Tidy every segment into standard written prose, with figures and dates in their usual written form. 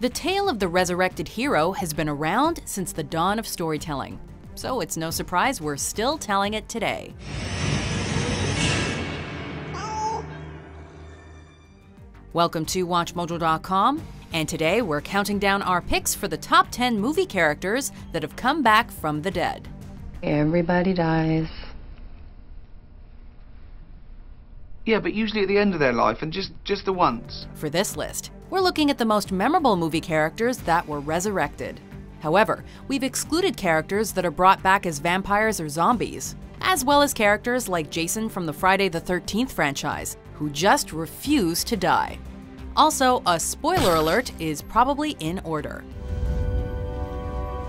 The tale of the resurrected hero has been around since the dawn of storytelling, so it's no surprise we're still telling it today. Welcome to WatchMojo.com, and today we're counting down our picks for the top 10 movie characters that have come back from the dead. Everybody dies. Yeah, but usually at the end of their life, and just the once. For this list, we're looking at the most memorable movie characters that were resurrected. However, we've excluded characters that are brought back as vampires or zombies, as well as characters like Jason from the Friday the 13th franchise, who just refuse to die. Also, a spoiler alert is probably in order.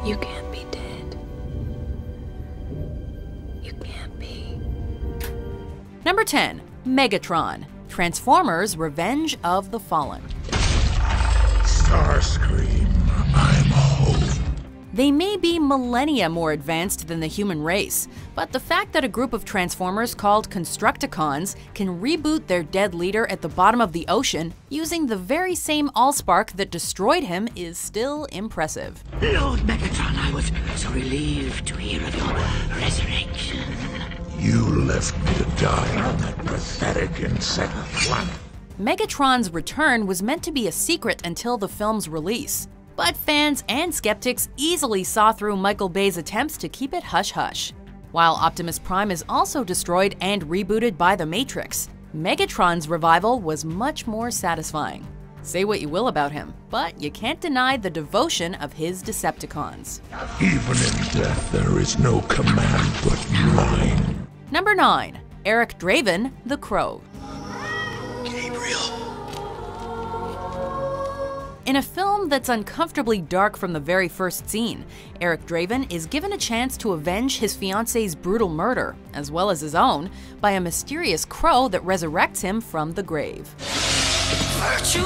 You can't be dead. You can't be. Number 10. Megatron, Transformers: Revenge of the Fallen. Starscream, I'm hope. They may be millennia more advanced than the human race, but the fact that a group of Transformers called Constructicons can reboot their dead leader at the bottom of the ocean using the very same Allspark that destroyed him is still impressive. Lord Megatron, I was so relieved to hear of your resurrection. You left me to die on that pathetic insect planet. Megatron's return was meant to be a secret until the film's release, but fans and skeptics easily saw through Michael Bay's attempts to keep it hush-hush. While Optimus Prime is also destroyed and rebooted by The Matrix, Megatron's revival was much more satisfying. Say what you will about him, but you can't deny the devotion of his Decepticons. Even in death, there is no command but mine. Number 9. Eric Draven, the Crow. Gabriel. In a film that's uncomfortably dark from the very first scene, Eric Draven is given a chance to avenge his fiancée's brutal murder, as well as his own, by a mysterious crow that resurrects him from the grave. Virtue?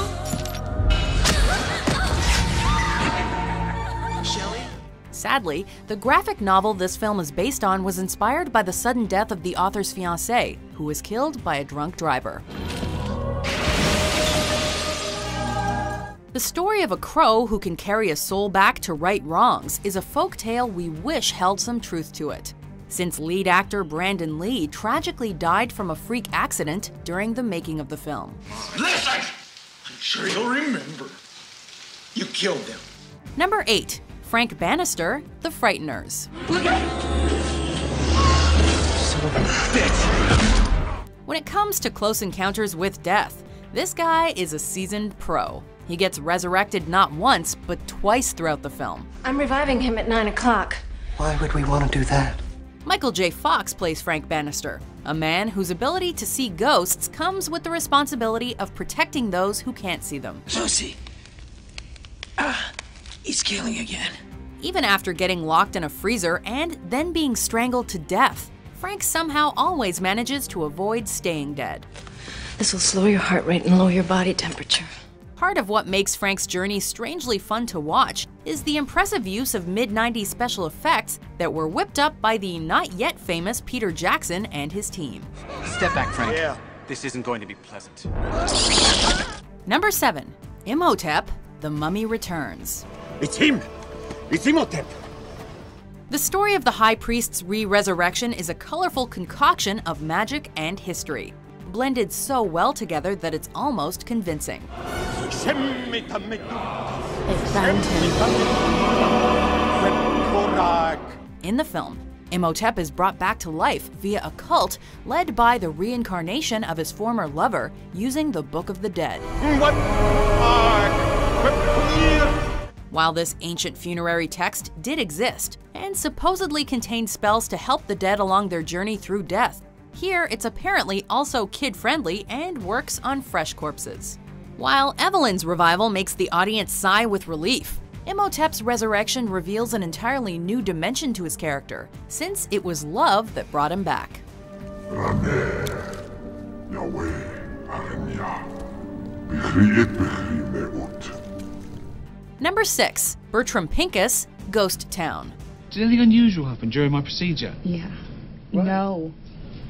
Sadly, the graphic novel this film is based on was inspired by the sudden death of the author's fiancée, who was killed by a drunk driver. The story of a crow who can carry a soul back to right wrongs is a folk tale we wish held some truth to it, since lead actor Brandon Lee tragically died from a freak accident during the making of the film. Listen! I'm sure you'll remember. You killed them. Number 8. Frank Bannister, the Frighteners. Look at son of a bitch! When it comes to close encounters with death, this guy is a seasoned pro. He gets resurrected not once, but twice throughout the film. I'm reviving him at 9 o'clock. Why would we want to do that? Michael J. Fox plays Frank Bannister, a man whose ability to see ghosts comes with the responsibility of protecting those who can't see them. Lucy. He's killing again. Even after getting locked in a freezer and then being strangled to death, Frank somehow always manages to avoid staying dead. This will slow your heart rate and lower your body temperature. Part of what makes Frank's journey strangely fun to watch is the impressive use of mid-90s special effects that were whipped up by the not-yet-famous Peter Jackson and his team. Step back, Frank. Yeah. This isn't going to be pleasant. Number 7. Imhotep, The Mummy Returns. It's him! It's Imhotep! The story of the High Priest's re-resurrection is a colorful concoction of magic and history, blended so well together that it's almost convincing. They found him. In the film, Imhotep is brought back to life via a cult led by the reincarnation of his former lover using the Book of the Dead. While this ancient funerary text did exist and supposedly contained spells to help the dead along their journey through death, here it's apparently also kid-friendly and works on fresh corpses. While Evelyn's revival makes the audience sigh with relief, Imhotep's resurrection reveals an entirely new dimension to his character, since it was love that brought him back. Number 6. Bertram Pincus, Ghost Town. Did anything unusual happen during my procedure? Yeah. What? No.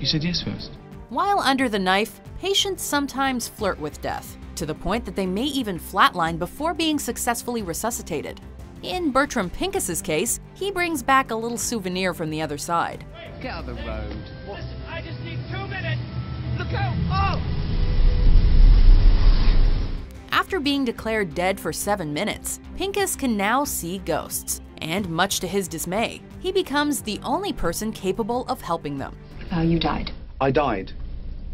You said yes first. While under the knife, patients sometimes flirt with death, to the point that they may even flatline before being successfully resuscitated. In Bertram Pincus's case, he brings back a little souvenir from the other side. Get out of the road. Listen, I just need 2 minutes. Look out! Oh! After being declared dead for 7 minutes, Pincus can now see ghosts, and much to his dismay, he becomes the only person capable of helping them. You died. I died.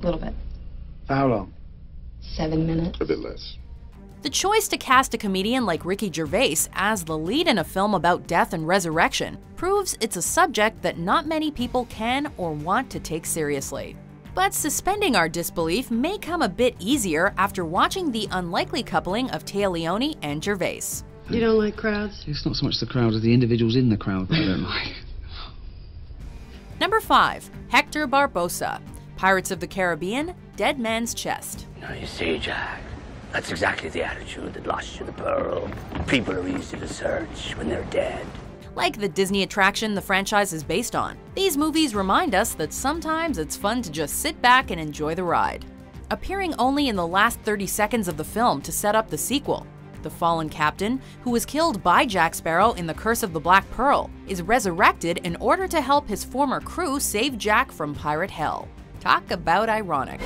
A little bit. For how long? 7 minutes. A bit less. The choice to cast a comedian like Ricky Gervais as the lead in a film about death and resurrection proves it's a subject that not many people can or want to take seriously. But suspending our disbelief may come a bit easier after watching the unlikely coupling of Téa Leoni and Gervais. You don't like crowds? It's not so much the crowd as the individuals in the crowd that I don't like. Number 5. Hector Barbossa, Pirates of the Caribbean, Dead Man's Chest. Now you see, Jack, that's exactly the attitude that lost you the pearl. People are easy to search when they're dead. Like the Disney attraction the franchise is based on, these movies remind us that sometimes it's fun to just sit back and enjoy the ride. Appearing only in the last 30 seconds of the film to set up the sequel, the fallen captain, who was killed by Jack Sparrow in The Curse of the Black Pearl, is resurrected in order to help his former crew save Jack from pirate hell. Talk about ironic.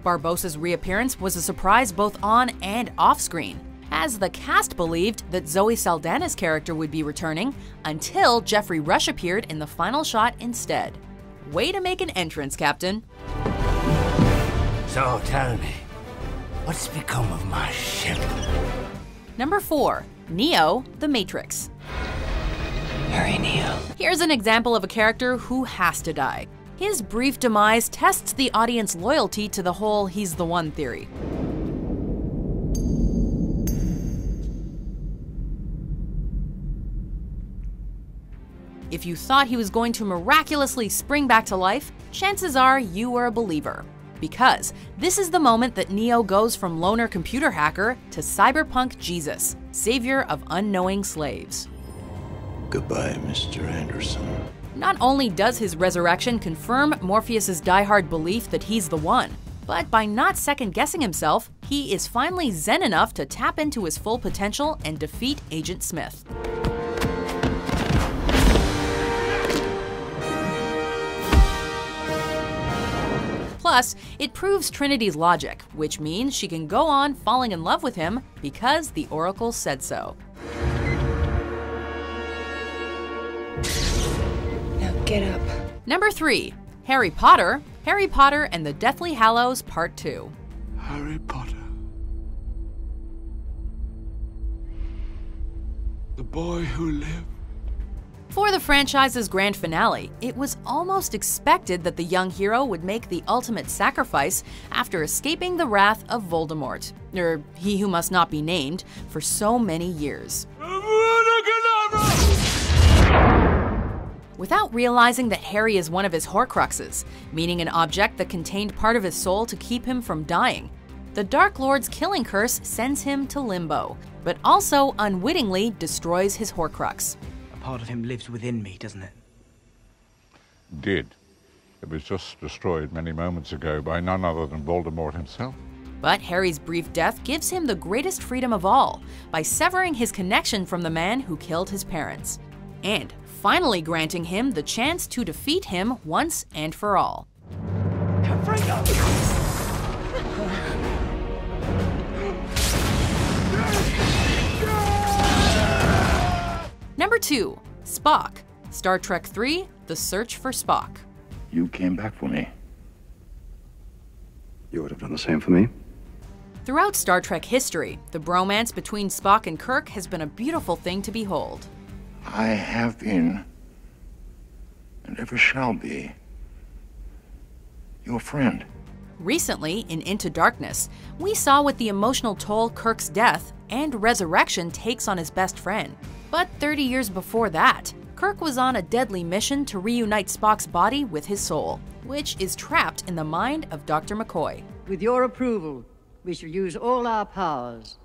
Barbossa's reappearance was a surprise both on and off-screen, as the cast believed that Zoe Saldana's character would be returning until Jeffrey Rush appeared in the final shot instead. Way to make an entrance, Captain. So tell me, what's become of my ship? Number 4. Neo, The Matrix. Hurry, Neo. Here's an example of a character who has to die. His brief demise tests the audience loyalty to the whole "he's the one" theory. If you thought he was going to miraculously spring back to life, chances are you were a believer. Because this is the moment that Neo goes from loner computer hacker to cyberpunk Jesus, savior of unknowing slaves. Goodbye, Mr. Anderson. Not only does his resurrection confirm Morpheus's diehard belief that he's the one, but by not second-guessing himself, he is finally zen enough to tap into his full potential and defeat Agent Smith. Plus, it proves Trinity's logic, which means she can go on falling in love with him because the Oracle said so. Now get up. Number 3. Harry Potter, Harry Potter and the Deathly Hallows Part 2. Harry Potter. The boy who lived. For the franchise's grand finale, it was almost expected that the young hero would make the ultimate sacrifice after escaping the wrath of Voldemort, or he who must not be named, for so many years. Without realizing that Harry is one of his Horcruxes, meaning an object that contained part of his soul to keep him from dying, the Dark Lord's killing curse sends him to limbo, but also unwittingly destroys his Horcrux. Part of him lives within me, doesn't it? Did. It was just destroyed many moments ago by none other than Voldemort himself. But Harry's brief death gives him the greatest freedom of all by severing his connection from the man who killed his parents, and finally granting him the chance to defeat him once and for all. Number 2. Spock, Star Trek III, The Search for Spock. You came back for me. You would have done the same for me? Throughout Star Trek history, the bromance between Spock and Kirk has been a beautiful thing to behold. I have been, and ever shall be, your friend. Recently, in Into Darkness, we saw what the emotional toll Kirk's death and resurrection takes on his best friend. But 30 years before that, Kirk was on a deadly mission to reunite Spock's body with his soul, which is trapped in the mind of Dr. McCoy. With your approval, we shall use all our powers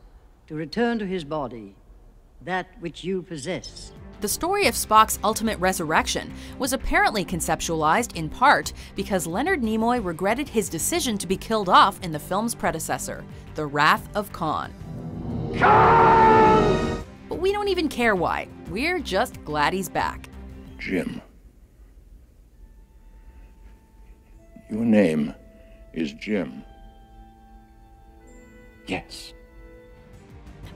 to return to his body that which you possess. The story of Spock's ultimate resurrection was apparently conceptualized in part because Leonard Nimoy regretted his decision to be killed off in the film's predecessor, The Wrath of Khan. But we don't even care why. We're just glad he's back. Jim. Your name is Jim. Yes.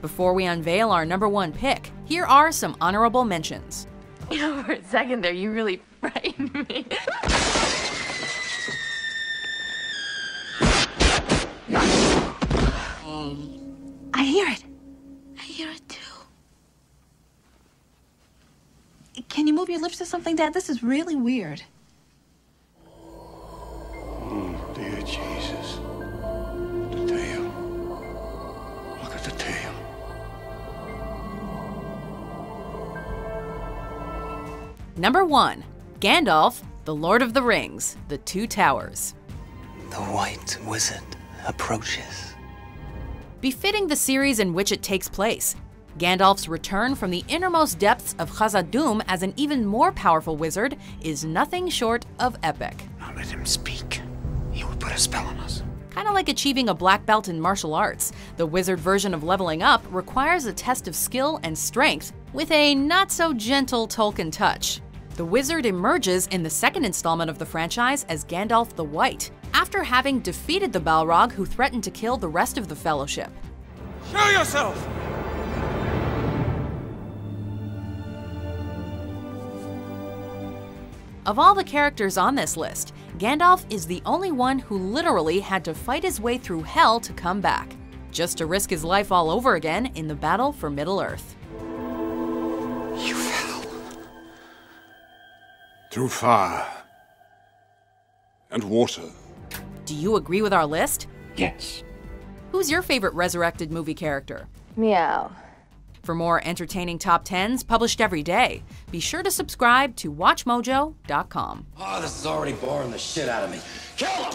Before we unveil our #1 pick, here are some honorable mentions. You know, for a second there, you really frightened me. I hear it. I hear it too. Can you move your lips to something, Dad? This is really weird. Oh, dear Jesus. The tail. Look at the tail. #1, Gandalf, The Lord of the Rings, The Two Towers. The White Wizard approaches. Befitting the series in which it takes place, Gandalf's return from the innermost depths of Khazad-dûm as an even more powerful wizard is nothing short of epic. Now let him speak. He will put a spell on us. Kinda like achieving a black belt in martial arts, the wizard version of leveling up requires a test of skill and strength with a not-so-gentle Tolkien touch. The wizard emerges in the second installment of the franchise as Gandalf the White, after having defeated the Balrog who threatened to kill the rest of the Fellowship. Show yourself! Of all the characters on this list, Gandalf is the only one who literally had to fight his way through hell to come back, just to risk his life all over again in the battle for Middle-earth. You fell. Through fire. And water. Do you agree with our list? Yes. Who's your favorite resurrected movie character? Meow. For more entertaining top 10s published every day, be sure to subscribe to WatchMojo.com. Oh, this is already boring the shit out of me. Kill him!